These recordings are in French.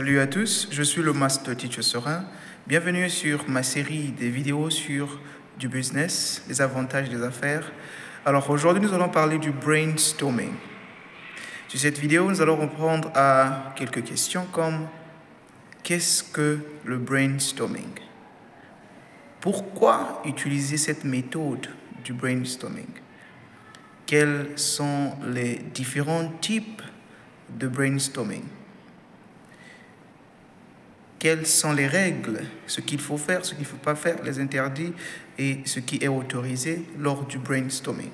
Salut à tous, je suis le Master Teacher Serein. Bienvenue sur ma série des vidéos sur du business, les avantages des affaires. Alors aujourd'hui, nous allons parler du brainstorming. Sur cette vidéo, nous allons répondre à quelques questions comme qu'est-ce que le brainstorming? Pourquoi utiliser cette méthode du brainstorming? Quels sont les différents types de brainstorming? Quelles sont les règles, ce qu'il faut faire, ce qu'il ne faut pas faire, les interdits et ce qui est autorisé lors du brainstorming.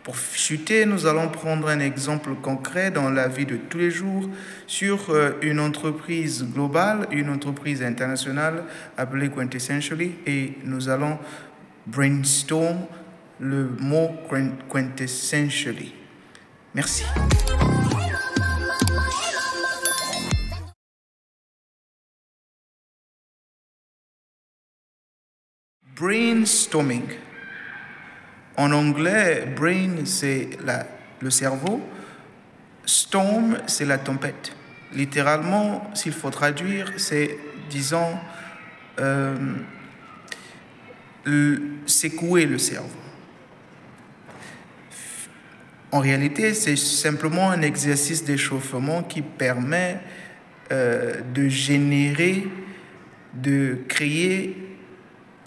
Pour chuter, nous allons prendre un exemple concret dans la vie de tous les jours sur une entreprise globale, une entreprise internationale appelée Quintessentially, et nous allons brainstorm le mot Quintessentially. Merci. Brainstorming. En anglais, brain, c'est le cerveau. Storm, c'est la tempête. Littéralement, s'il faut traduire, c'est, disons, secouer le cerveau. En réalité, c'est simplement un exercice d'échauffement qui permet de générer, de créer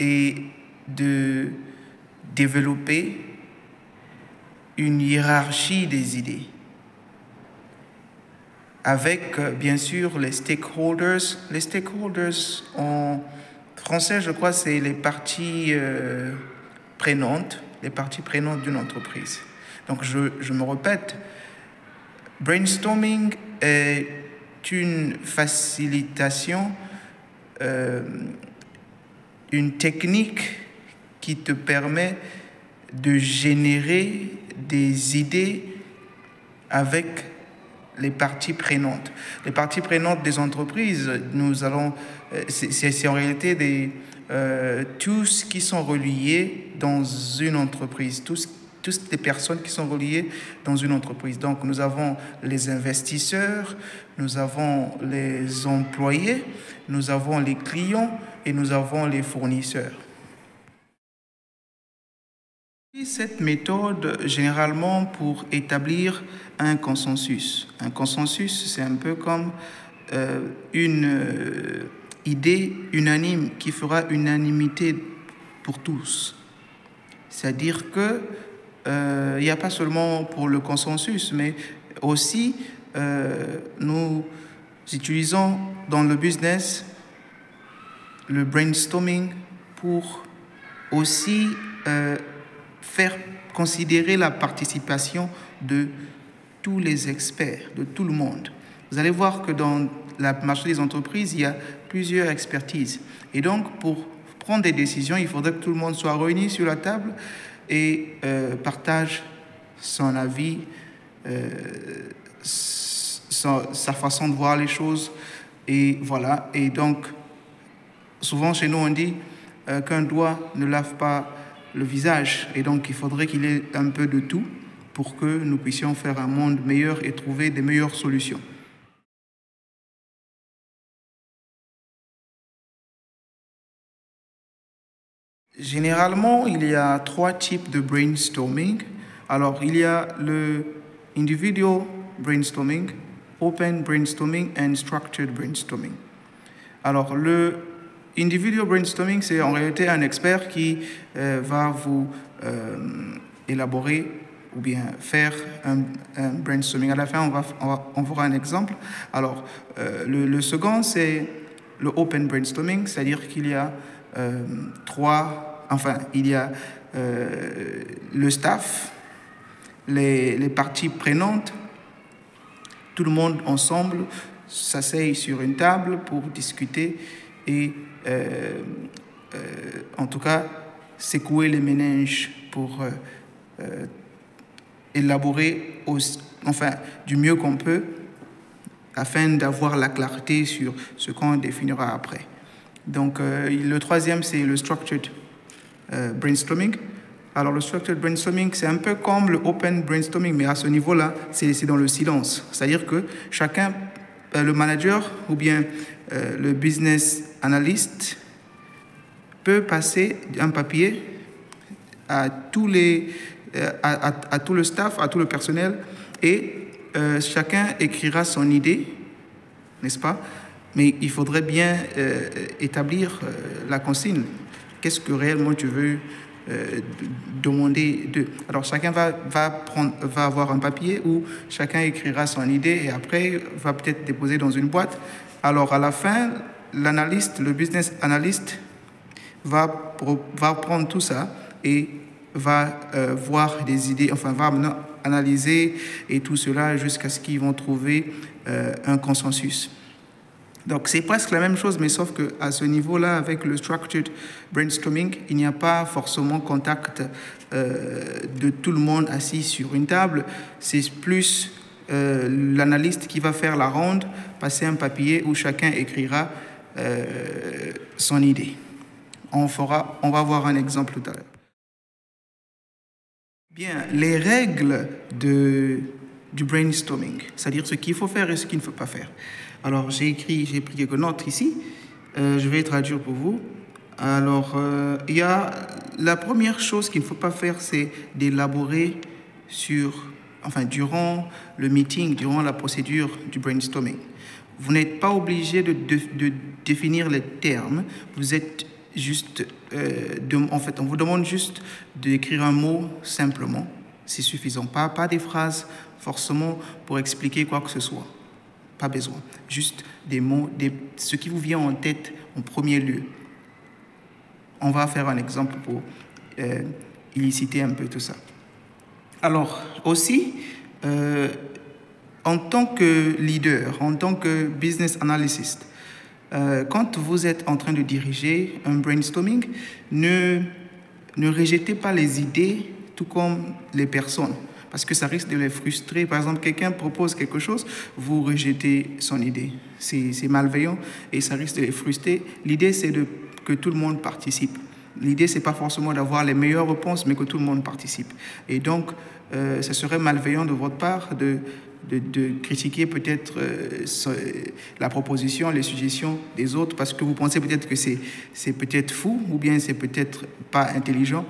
et de développer une hiérarchie des idées avec, bien sûr, les stakeholders. Les stakeholders, en français, je crois, c'est les parties prenantes d'une entreprise. Donc, je me répète, brainstorming est une facilitation, une technique qui te permet de générer des idées avec les parties prenantes. Les parties prenantes des entreprises, c'est en réalité tous qui sont reliés dans une entreprise, toutes les personnes qui sont reliées dans une entreprise. Donc, nous avons les investisseurs, nous avons les employés, nous avons les clients et nous avons les fournisseurs. Cette méthode, généralement, pour établir un consensus. Un consensus, c'est un peu comme une idée unanime qui fera unanimité pour tous. C'est-à-dire que il n'y a pas seulement pour le consensus, mais aussi nous utilisons dans le business le brainstorming pour aussi faire considérer la participation de tous les experts, de tout le monde. Vous allez voir que dans la marché des entreprises, il y a plusieurs expertises. Et donc, pour prendre des décisions, il faudrait que tout le monde soit réuni sur la table et partage son avis, sa façon de voir les choses. Et voilà. Et donc, souvent chez nous, on dit qu'un doigt ne lave pas le visage. Et donc, il faudrait qu'il y ait un peu de tout pour que nous puissions faire un monde meilleur et trouver des meilleures solutions. Généralement, il y a 3 types de brainstorming. Alors, il y a le individual brainstorming, open brainstorming and structured brainstorming. Alors, le individual brainstorming, c'est en réalité un expert qui va vous élaborer ou bien faire un brainstorming. À la fin, on verra un exemple. Alors, le second, c'est le open brainstorming, c'est-à-dire qu'il y a il y a le staff, les parties prenantes, tout le monde ensemble s'asseye sur une table pour discuter et en tout cas secouer les méninges pour élaborer du mieux qu'on peut afin d'avoir la clarté sur ce qu'on définira après. Donc le troisième, c'est le structured brainstorming. Alors le structured brainstorming, c'est un peu comme le open brainstorming, mais à ce niveau-là, c'est dans le silence. C'est-à-dire que chacun le manager ou bien le business analyst peut passer un papier à tout le staff, à tout le personnel, et chacun écrira son idée, n'est-ce pas? Mais il faudrait bien établir la consigne. Qu'est-ce que réellement tu veux demander d'eux? Alors chacun va avoir un papier où chacun écrira son idée et après va peut-être déposer dans une boîte. Alors à la fin, l'analyste, le business analyst va prendre tout ça et va voir des idées, enfin va analyser et tout cela jusqu'à ce qu'ils vont trouver un consensus. Donc c'est presque la même chose, mais sauf qu'à ce niveau-là, avec le structured brainstorming, il n'y a pas forcément contact de tout le monde assis sur une table. C'est plus l'analyste qui va faire la ronde, passer un papier où chacun écrira son idée. On va voir un exemple tout à l'heure. Bien, les règles du brainstorming, c'est-à-dire ce qu'il faut faire et ce qu'il ne faut pas faire. Alors, j'ai pris quelques notes ici. Je vais traduire pour vous. Alors, il y a la première chose qu'il ne faut pas faire, c'est d'élaborer durant le meeting, durant la procédure du brainstorming. Vous n'êtes pas obligé de définir les termes. Vous êtes juste, on vous demande juste d'écrire un mot simplement. C'est suffisant. Pas des phrases forcément pour expliquer quoi que ce soit. Pas besoin. Juste des mots, ce qui vous vient en tête en premier lieu. On va faire un exemple pour illiciter un peu tout ça. Alors, aussi, en tant que leader, en tant que business analyst, quand vous êtes en train de diriger un brainstorming, ne rejetez pas les idées, tout comme les personnes, parce que ça risque de les frustrer. Par exemple, quelqu'un propose quelque chose, vous rejetez son idée. C'est malveillant et ça risque de les frustrer. L'idée, c'est que tout le monde participe. L'idée, c'est pas forcément d'avoir les meilleures réponses, mais que tout le monde participe. Et donc, ça serait malveillant de votre part de critiquer peut-être la proposition, les suggestions des autres, parce que vous pensez peut-être que c'est peut-être fou, ou bien c'est peut-être pas intelligent.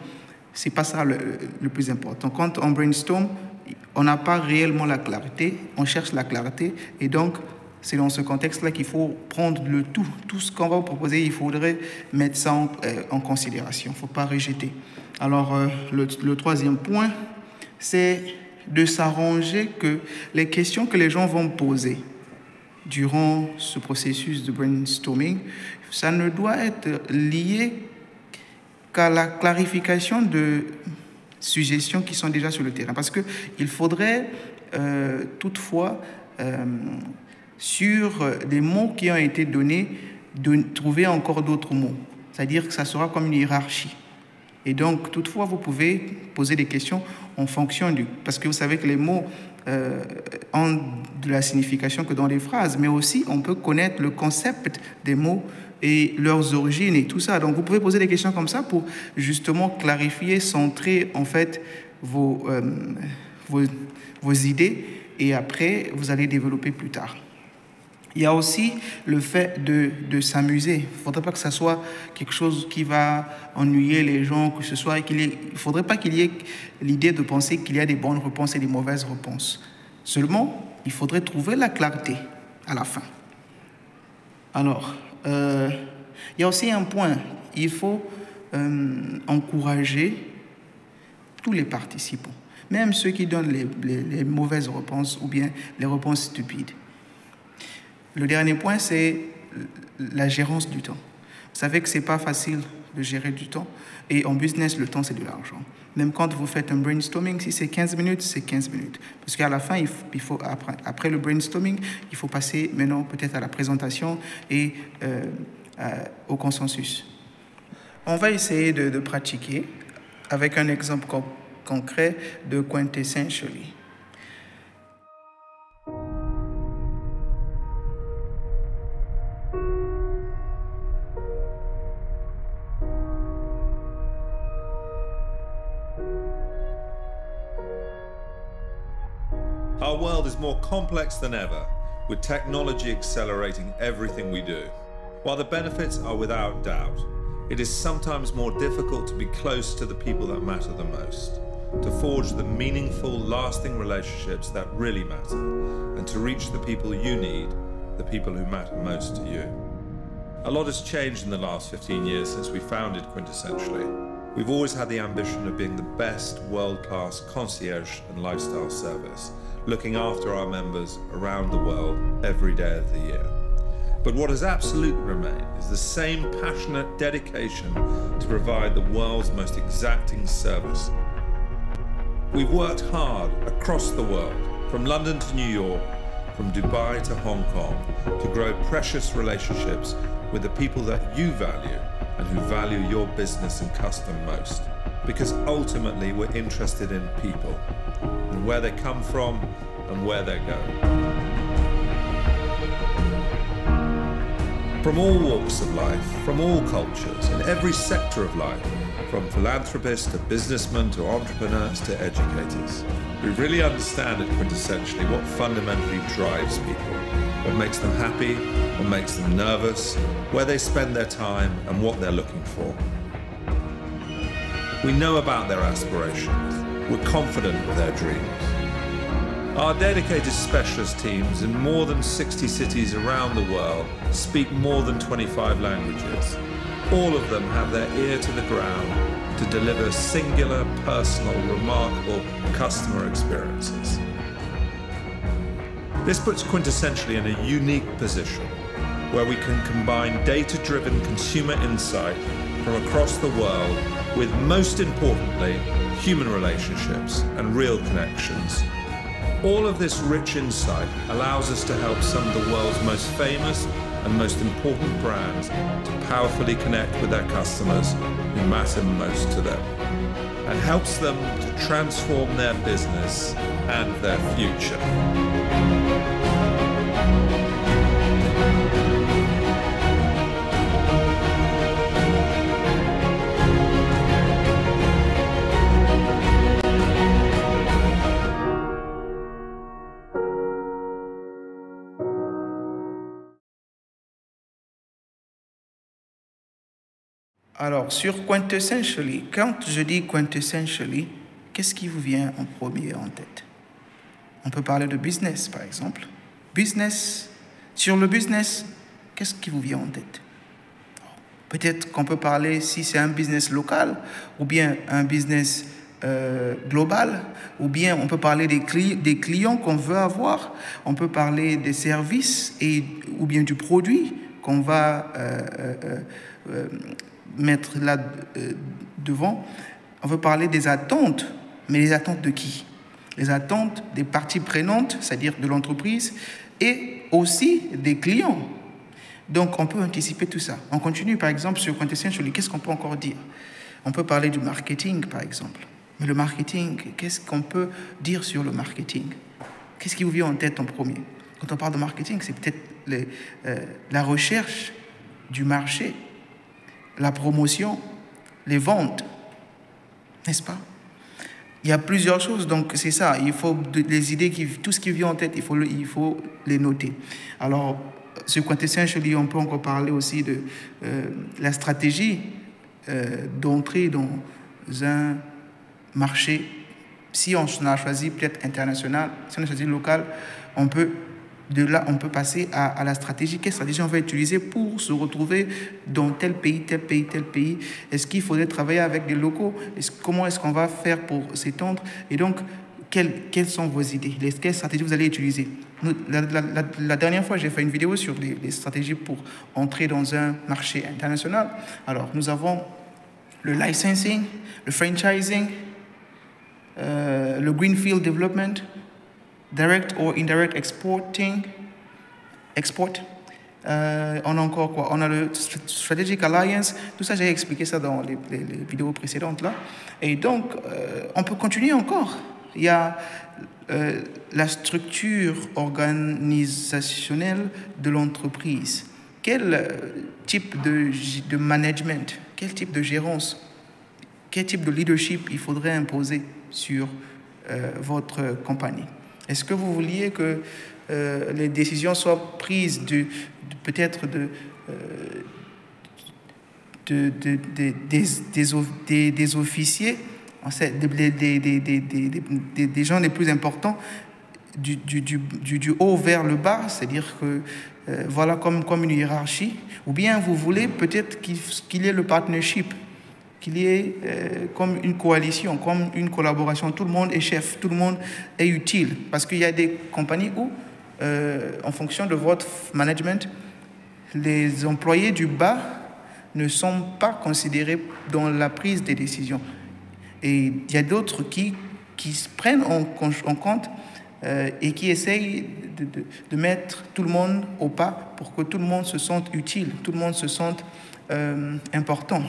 C'est pas ça le plus important. Quand on brainstorm, on n'a pas réellement la clarté, on cherche la clarté, et donc c'est dans ce contexte-là qu'il faut prendre le tout. Tout ce qu'on va vous proposer, il faudrait mettre ça en considération. Il ne faut pas rejeter. Alors, le troisième point, c'est de s'arranger que les questions que les gens vont poser durant ce processus de brainstorming, ça ne doit être lié qu'à la clarification de suggestions qui sont déjà sur le terrain. Parce qu'il faudrait toutefois, sur des mots qui ont été donnés, de trouver encore d'autres mots. C'est-à-dire que ça sera comme une hiérarchie. Et donc, toutefois, vous pouvez poser des questions en fonction parce que vous savez que les mots ont de la signification que dans les phrases, mais aussi on peut connaître le concept des mots et leurs origines et tout ça. Donc, vous pouvez poser des questions comme ça pour justement clarifier, centrer en fait vos idées, et après, vous allez développer plus tard. Il y a aussi le fait de s'amuser. Il ne faudrait pas que ça soit quelque chose qui va ennuyer les gens, que ce soit il ne faudrait pas qu'il y ait l'idée de penser qu'il y a des bonnes réponses et des mauvaises réponses. Seulement, il faudrait trouver la clarté à la fin. Alors, il y a aussi un point. Il faut encourager tous les participants, même ceux qui donnent les mauvaises réponses ou bien les réponses stupides. Le dernier point, c'est la gérance du temps. Vous savez que ce n'est pas facile de gérer du temps. Et en business, le temps, c'est de l'argent. Même quand vous faites un brainstorming, si c'est 15 minutes, c'est 15 minutes. Parce qu'à la fin, après le brainstorming, il faut passer maintenant peut-être à la présentation et au consensus. On va essayer de pratiquer avec un exemple concret de quintessentially. Our world is more complex than ever. with technology accelerating everything we do. While the benefits are without doubt, it is sometimes more difficult to be close to the people that matter the most, to forge the meaningful, lasting relationships that really matter, and to reach the people you need, the people who matter most to you. A lot has changed in the last 15 years since we founded Quintessentially. We've always had the ambition of being the best world-class concierge and lifestyle service, looking after our members around the world every day of the year. But what has absolutely remained is the same passionate dedication to provide the world's most exacting service. We've worked hard across the world, from London to New York, from Dubai to Hong Kong, to grow precious relationships with the people that you value and who value your business and custom most. Because ultimately we're interested in people and where they come from and where they're going. From all walks of life, from all cultures, in every sector of life, from philanthropists to businessmen to entrepreneurs to educators. We really understand at Quintessentially what fundamentally drives people, what makes them happy, what makes them nervous, where they spend their time and what they're looking for. We know about their aspirations. We're confident of their dreams. Our dedicated specialist teams in more than 60 cities around the world speak more than 25 languages. All of them have their ear to the ground to deliver singular, personal, remarkable customer experiences. This puts Quintessentially in a unique position where we can combine data-driven consumer insight from across the world with, most importantly, human relationships and real connections. All of this rich insight allows us to help some of the world's most famous and most important brands to powerfully connect with their customers who matter most to them, and helps them to transform their business and their future. Alors, sur Quintessentially, quand je dis Quintessentially, qu'est-ce qui vous vient en premier en tête? On peut parler de business, par exemple. Business, sur le business, qu'est-ce qui vous vient en tête? Peut-être qu'on peut parler si c'est un business local, ou bien un business global, ou bien on peut parler des clients qu'on veut avoir, on peut parler des services ou bien du produit qu'on va mettre là devant. On veut parler des attentes, mais les attentes de qui? Les attentes des parties prenantes, c'est-à-dire de l'entreprise, et aussi des clients. Donc, on peut anticiper tout ça. On continue, par exemple, sur Quintessentially. Qu'est-ce qu'on peut encore dire? On peut parler du marketing, par exemple. Mais le marketing, qu'est-ce qu'on peut dire sur le marketing? Qu'est-ce qui vous vient en tête en premier? Quand on parle de marketing, c'est peut-être la recherche du marché, la promotion, les ventes, n'est-ce pas? Il y a plusieurs choses, donc c'est ça. Il faut les idées, tout ce qui vient en tête, il faut les noter. Alors, sur Quintessentially, on peut encore parler aussi de la stratégie d'entrée dans un marché. Si on a choisi peut-être international, si on a choisi local, de là, on peut passer à la stratégie. Quelle stratégie on va utiliser pour se retrouver dans tel pays, tel pays, tel pays? Est-ce qu'il faudrait travailler avec des locaux? Comment est-ce qu'on va faire pour s'étendre? Et donc, quelles sont vos idées? Quelles stratégies vous allez utiliser? La dernière fois, j'ai fait une vidéo sur les stratégies pour entrer dans un marché international. Alors, nous avons le licensing, le franchising, le greenfield development, direct or indirect export. On a encore quoi? On a le Strategic Alliance. Tout ça, j'ai expliqué ça dans les vidéos précédentes là. Et donc, on peut continuer encore. Il y a la structure organisationnelle de l'entreprise. Quel type de management, quel type de gérance, quel type de leadership il faudrait imposer sur votre compagnie? Est-ce que vous vouliez que les décisions soient prises peut-être des officiers, des gens les plus importants, du haut vers le bas, c'est-à-dire que voilà comme une hiérarchie, ou bien vous voulez peut-être qu'il y ait le partnership, qu'il y ait comme une coalition, comme une collaboration, tout le monde est chef, tout le monde est utile, parce qu'il y a des compagnies où, en fonction de votre management, les employés du bas ne sont pas considérés dans la prise des décisions. Et il y a d'autres qui se prennent en compte et qui essayent de mettre tout le monde au pas pour que tout le monde se sente utile, tout le monde se sente important.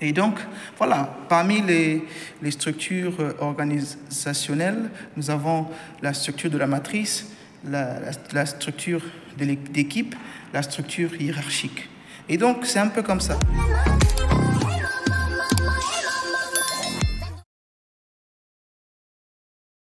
Et donc, voilà, parmi les structures organisationnelles, nous avons la structure de la matrice, la structure d'équipe, la structure hiérarchique. Et donc, c'est un peu comme ça.